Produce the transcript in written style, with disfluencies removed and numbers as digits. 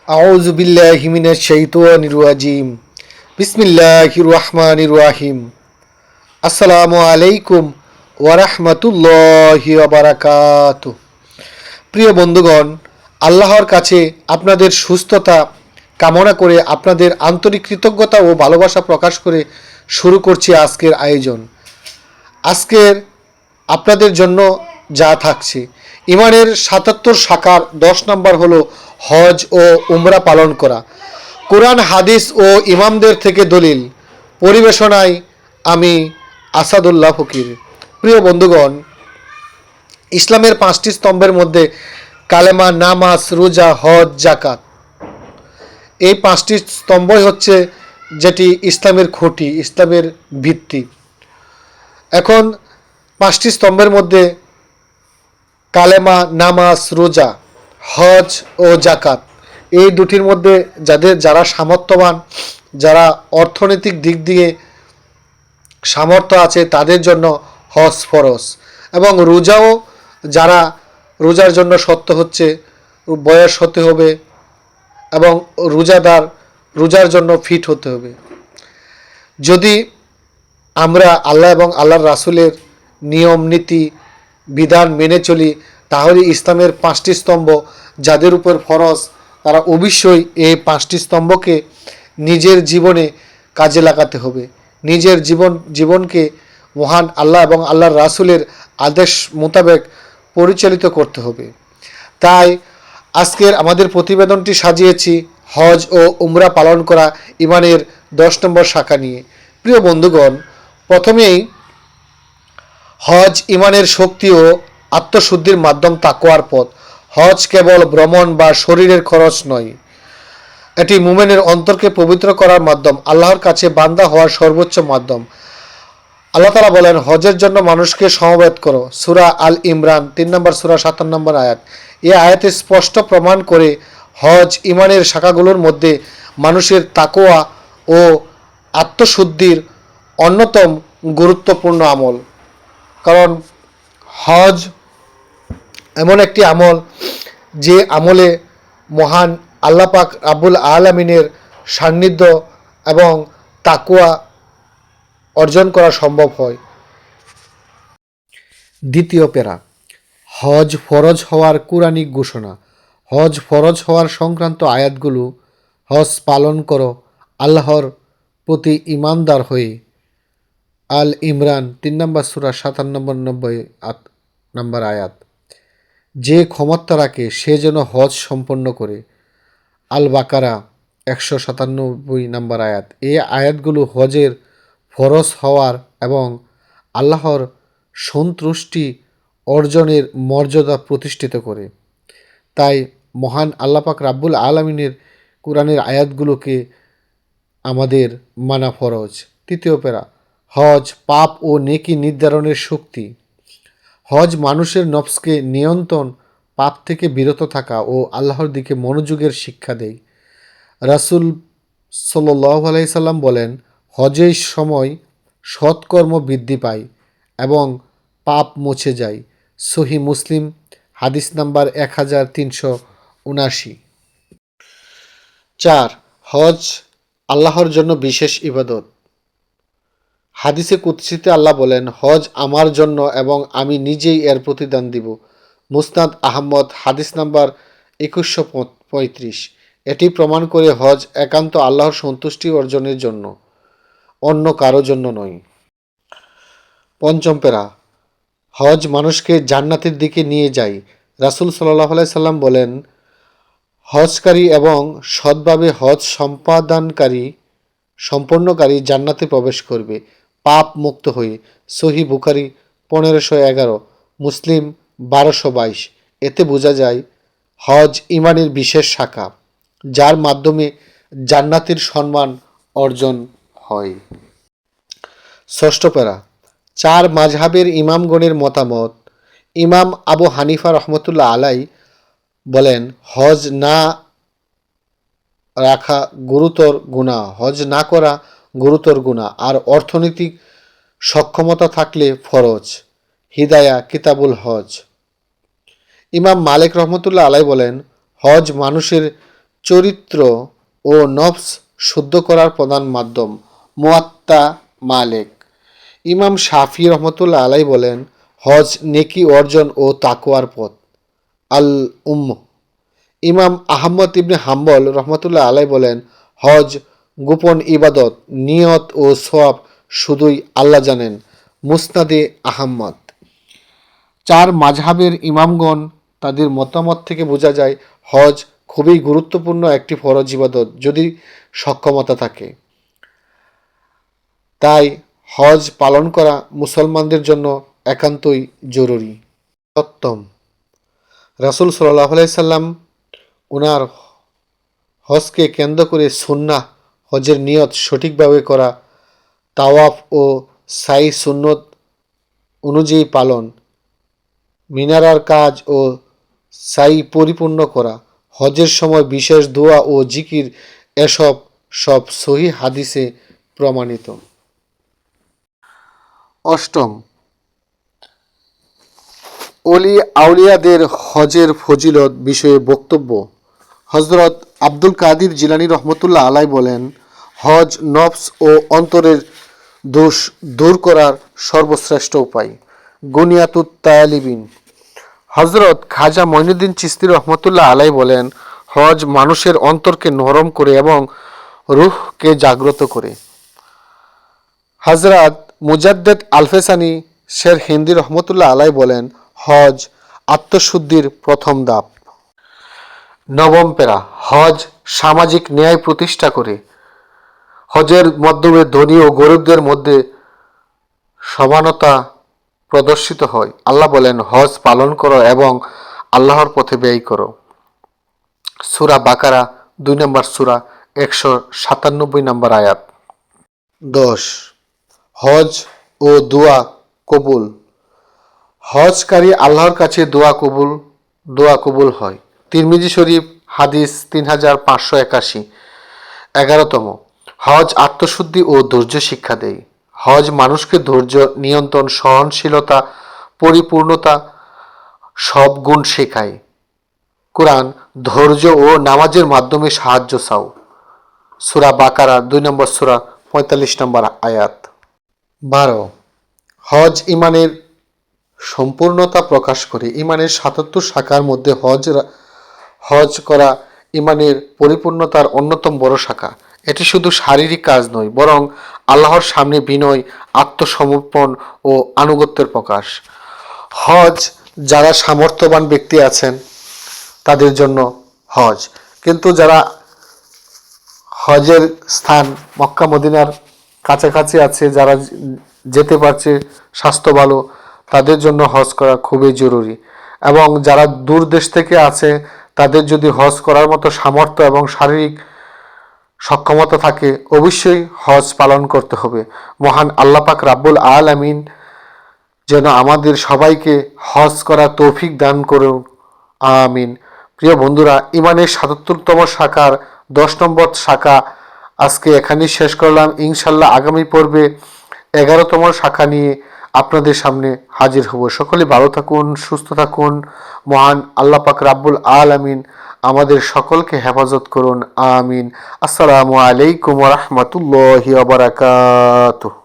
আউযু বিল্লাহি মিনাশ শাইতানির রাজিম। বিসমিল্লাহির রহমানির রহিম। আসসালামু আলাইকুম ওয়া রাহমাতুল্লাহি ওয়া বারাকাতুহু। প্রিয় বন্ধুগণ, আল্লাহর কাছে আপনাদের সুস্থতা কামনা করে আপনাদের আন্তরিক কৃতজ্ঞতা ও ভালোবাসা প্রকাশ করে শুরু করছি আজকের আয়োজন। আজকের আপনাদের জন্য যা থাকছে, ইমানের ৭৭ শাখার ১০ নম্বর হলো হজ ও উমরা পালন করা। কোরআন, হাদিস ও ইমামদের থেকে দলিল পরিবেশনায় আমি আসাদুল্লাহ ফকির। প্রিয় বন্ধুগণ, ইসলামের ৫টি স্তম্ভের মধ্যে কালেমা, নামাজ, রোজা, হজ, জাকাত, এই ৫টি স্তম্ভই হচ্ছে যেটি ইসলামের খুঁটি, ইসলামের ভিত্তি। এখন ৫টি স্তম্ভের মধ্যে কালেমা, নামাজ, রোজা, হজ ও জাকাত, এই দুটির মধ্যে যারা সামর্থ্যবান, যারা অর্থনৈতিক দিক দিয়ে সামর্থ্য আছে, তাদের জন্য হজ ফরজ। এবং রোজাও যারা রোজার জন্য সত্য হচ্ছে, বয়স হতে হবে এবং রোজার জন্য ফিট হতে হবে। যদি আমরা আল্লাহ এবং আল্লাহর রাসূলের নিয়ম নীতি বিধান মেনে চলি, তাহলে ইসলামের ৫টি স্তম্ভ যাদের উপর ফরজ, তারা অবশ্যই এই ৫টি স্তম্ভকে নিজের জীবনে কাজে লাগাতে হবে। নিজের জীবনকে মহান আল্লাহ এবং আল্লাহর রাসূলের আদেশ মোতাবেক পরিচালিত করতে হবে। তাই আজকের আমাদের প্রতিবেদনটি সাজিয়েছি হজ ও উমরা পালন করা ইমানের ১০ নম্বর শাখা নিয়ে। প্রিয় বন্ধুগণ, প্রথমেই হজ ইমানের শক্তি ও আত্মশুদ্ধির মাধ্যম, তাকওয়ার পথ। হজ কেবল ভ্রমণ বা শরীরের খরচ নয়, এটি মুমিনের অন্তরকে পবিত্র করার মাধ্যম, আল্লাহর কাছে বান্দা হওয়ার সর্বোচ্চ মাধ্যম। আল্লাহ তাআলা বলেন, হজের জন্য মানুষকে সমবেত করো। সূরা আল ইমরান ৩ নম্বর সূরা ৭ নম্বর আয়াত। এই আয়াতে স্পষ্ট প্রমাণ করে হজ ইমানের শাখাগুলোর মধ্যে মানুষের তাকওয়া ও আত্মশুদ্ধির অন্যতম গুরুত্বপূর্ণ আমল। কারণ হজ এমন একটি আমল, যে আমলে মহান আল্লাহ পাক রাব্বুল আলামিনের সান্নিধ্য এবং তাকওয়া অর্জন করা সম্ভব হয়। দ্বিতীয় প্যারা, হজ ফরজ হওয়ার কুরআনিক ঘোষণা। হজ ফরজ হওয়ার সংক্রান্ত আয়াতগুলো, হজ পালন করো আল্লাহর প্রতি ঈমানদার হয়ে। আল ইমরান ৩ নম্বর সূরা ৯৭-৯০ নম্বর আয়াত। যে ক্ষমতা রাখে সে যেন হজ সম্পন্ন করে। আল বাকারা ১৯৭ নম্বর আয়াত। এই আয়াতগুলো হজের ফরজ হওয়ার এবং আল্লাহর সন্তুষ্টি অর্জনের মর্যাদা প্রতিষ্ঠিত করে। তাই মহান আল্লাহ পাক রাব্বুল আলামিনের কোরআনের আয়াতগুলোকে আমাদের মানা ফরজ। তৃতীয় প্যারা, হজ পাপ ও নেকি নির্ধারণের শক্তি। হজ মানুষের নফসকে নিয়ন্ত্রণ, পাপ থেকে বিরত থাকা ও আল্লাহর দিকে মনোযোগের শিক্ষা দেয়। রাসূল সাল্লাল্লাহু আলাইহি সাল্লাম বলেন, হজের সময় সৎকর্ম বৃদ্ধি পায় এবং পাপ মুছে যায়। সহিহ মুসলিম হাদিস নাম্বার ১৩৭৯। ৪. হজ আল্লাহর জন্য বিশেষ ইবাদত। হাদিসে কুদসিতে আল্লাহ বলেন, হজ আমার জন্য এবং আমি নিজেই এর প্রতিদান দিব। মুসনাদ আহমদ হাদিস নাম্বার ২১৩৫। এটি প্রমাণ করে হজ একান্ত আল্লাহর সন্তুষ্টি অর্জনের জন্য, অন্য কারো জন্য নয়। পঞ্চম প্যারা, হজ মানুষকে জান্নাতের দিকে নিয়ে যায়। রাসূল সাল্লাল্লাহু আলাইহি সাল্লাম বলেন, হজকারী এবং সৎভাবে হজ সম্পন্নকারী জান্নাতে প্রবেশ করবে পাপ মুক্ত হয়ে। সহিহ বুখারী ১৫১১, মুসলিম ১২২২। এতে বোঝা যায় হজ ইমানের বিশেষ শাখা, যার মাধ্যমে জান্নাতের সম্মান অর্জন হয়। ষষ্ঠ প্যারা, ৪ মাযহাবের ইমামগণের মতামত। ইমাম আবু হানিফা রহমতুল্লাহ আলাই বলেন, হজ না রাখা গুরুতর গুনাহ, হজ না করা গুরুতর গুনাহ, আর অর্থনৈতিক সক্ষমতা থাকলে ফরজ। হিদায়া কিতাবুল হজ। ইমাম মালিক রহমতুল্লাহ আলাই বলেন, হজ মানুষের চরিত্র ও নফস শুদ্ধ করার প্রধান মাধ্যম। মুয়াত্তা মালিক। ইমাম শাফি রহমতুল্লাহ আলাই বলেন, হজ নেকি অর্জন ও তাকওয়ার পথ। আল উম্ম। ইমাম আহমদ ইবনে হাম্বল রহমতুল্লাহ আলাই বলেন, হজ গোপন ইবাদত, নিয়ত ও সওয়াব শুধুই আল্লাহ জানেন। মুসনাদে আহমদ। চার মাযহাবের ইমামগণ তাদের মতামত থেকে বোঝা যায় হজ খুবই গুরুত্বপূর্ণ একটি ফরজ ইবাদত যদি সক্ষমতা থাকে। তাই হজ পালন করা মুসলমানদের জন্য একান্তই জরুরি। সপ্তম, রাসূল সাল্লাল্লাহু আলাইহি সাল্লাম ওনার হজকে কেন্দ্র করে সুন্নাহ হজের নিয়ত সঠিকভাবে করা, তাওয়াফ ও সাই সুন্নত অনুযায়ী পালন, মিনারার কাজ ও সাই পরিপূর্ণ করা, হজের সময় বিশেষ দোয়া ও জিকির, এসব সব সহিহ হাদিসে প্রমাণিত। অষ্টম, অলি আউলিয়াদের হজের ফজিলত বিষয়ে বক্তব্য। হযরত আব্দুল কাদির জিলানী রহমতুল্লাহ আলাই বলেন, হজ নফস ও অন্তরের দোষ দূর করার সর্বশ্রেষ্ঠ উপায়। গুনিয়াতুত তালিবিন। হযরত খাজা মঈনুদ্দিন চিশতি রহমতুল্লাহ আলাই বলেন, হজ মানুষের অন্তরকে নরম করে এবং রূহকে জাগ্রত করে। হযরত মুজাদ্দেদ আলফেসানি শের হিন্দি রহমতুল্লাহ আলাই বলেন, হজ আত্মশুদ্ধির প্রথম ধাপ। নবম প্যারা, হজ সামাজিক ন্যায় প্রতিষ্ঠা করে। হজের মাধ্যমে ধনী ও গরিবদের মধ্যে সমানতা প্রদর্শিত হয়। আল্লাহ বলেন, হজ পালন করো এবং আল্লাহর পথে ব্যয় করো। সূরা বাকারা 2 নম্বর সূরা 197 নম্বর আয়াত। 10, হজ ও দোয়া কবুল। হজকারী আল্লাহর কাছে দোয়া কবুল হয়। তিরমিজি শরীফ হাদিস 3581। 11তম, হজ আত্মশুদ্ধি ও ধৈর্য শিক্ষা দেয়। হজ মানুষকে ধৈর্য, নিয়ন্ত্রণ, সহনশীলতা, পরিপূর্ণতা সব গুণ শেখায়। কুরআন ধৈর্য ও নামাজের মাধ্যমে সাহায্য চাও। সূরা বাকারা 2 নম্বর সূরা 45 নম্বর আয়াত। 12, হজ ইমানের সম্পূর্ণতা প্রকাশ করে। ইমানের 77 শাখার মধ্যে হজ করা ইমানের পরিপূর্ণতার অন্যতম বড় শাখা। এটি শুধু শারীরিক কাজ নয়, বরং আল্লাহর সামনে বিনয়, আত্মসমর্পণ ও আনুগত্যের প্রকাশ। হজ যারা সামর্থ্যবান ব্যক্তি আছেন তাদের জন্য হজ, কিন্তু যারা হজের স্থান মক্কা মদিনার কাছাকাছি আছে, যারা যেতে পারছে, স্বাস্থ্য ভালো, তাদের জন্য হজ করা খুবই জরুরি। এবং যারা দূর দেশ থেকে আছে তাদের যদি হজ করার মতো সামর্থ্য এবং শারীরিক সক্ষমতা থাকে, অবশ্যই হজ পালন করতে হবে। মহান আল্লাহ পাক রাব্বুল আলামিন যেন আমাদের সবাইকে হজ করার তৌফিক দান করুন, আমিন। প্রিয় বন্ধুরা, ইমানের 77তম শাখার 10 নম্বর শাখা আজকে এখানেই শেষ করলাম। ইনশাল্লাহ আগামী পর্বে 11তম শাখা নিয়ে আপনাদের সামনে হাজির হব। সকলে ভালো থাকুন, সুস্থ থাকুন। মহান আল্লাহ পাক রাব্বুল আলামিন আমাদের সকলকে হেফাজত করুন, আমিন। আসসালামু আলাইকুম ওয়া রাহমাতুল্লাহি ওয়া বারাকাতুহু।